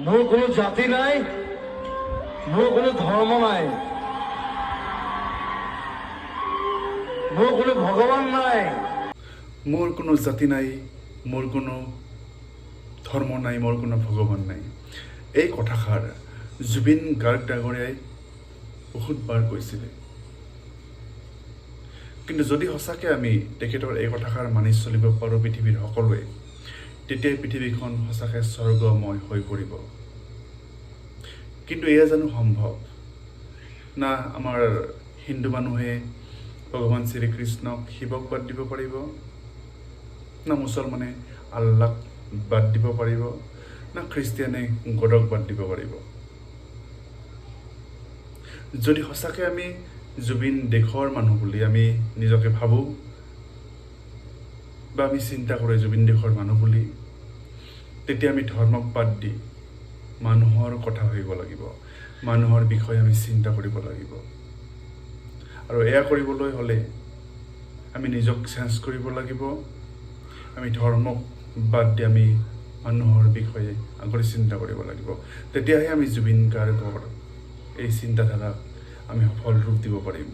মোৰ কোনো জাতি নাই, মোৰ কোনো ধৰ্ম নাই, মোৰ কোনো ভগৱান নাই। মোৰ কোনো জাতি নাই, মোৰ কোনো ধৰ্ম নাই, মোৰ কোনো ভগৱান নাই। এই কথাষাৰ জুবিন গাৰ্গ ডাঙৰীয়াই বহুতবাৰ কৈছিলে। কিন্তু যদি সঁচাকৈ আমি তেখেতৰ এই কথাষাৰ মানি চলিব পাৰোঁ পৃথিৱীৰ সকলোৱে, তেতিয়াই পৃথিৱীখন সঁচাকৈ স্বৰ্গময় হৈ পৰিব। কিন্তু এয়া জানো সম্ভৱ? না আমাৰ হিন্দু মানুহে ভগৱান শ্ৰীকৃষ্ণক শিৱক বাদ দিব পাৰিব, না মুছলমানে আল্লাহক বাদ দিব পাৰিব, না খ্ৰীষ্টিয়ানে গডক বাদ দিব পাৰিব। যদি সঁচাকৈ আমি জুবিন দেশৰ মানুহ বুলি আমি নিজকে ভাবোঁ বা আমি চিন্তা কৰোঁ জুবিন দেশৰ মানুহ বুলি, তেতিয়া আমি ধৰ্মক বাদ দি মানুহৰ কথা ভাবিব লাগিব, মানুহৰ বিষয়ে আমি চিন্তা কৰিব লাগিব। আৰু এয়া কৰিবলৈ হ'লে আমি নিজক চেঞ্জ কৰিব লাগিব। আমি ধৰ্মক বাদ দি আমি মানুহৰ বিষয়ে আগতে চিন্তা কৰিব লাগিব। তেতিয়াহে আমি জুবিন গাৰ্গৰ এই চিন্তাধাৰাক আমি সফল ৰূপ দিব পাৰিম।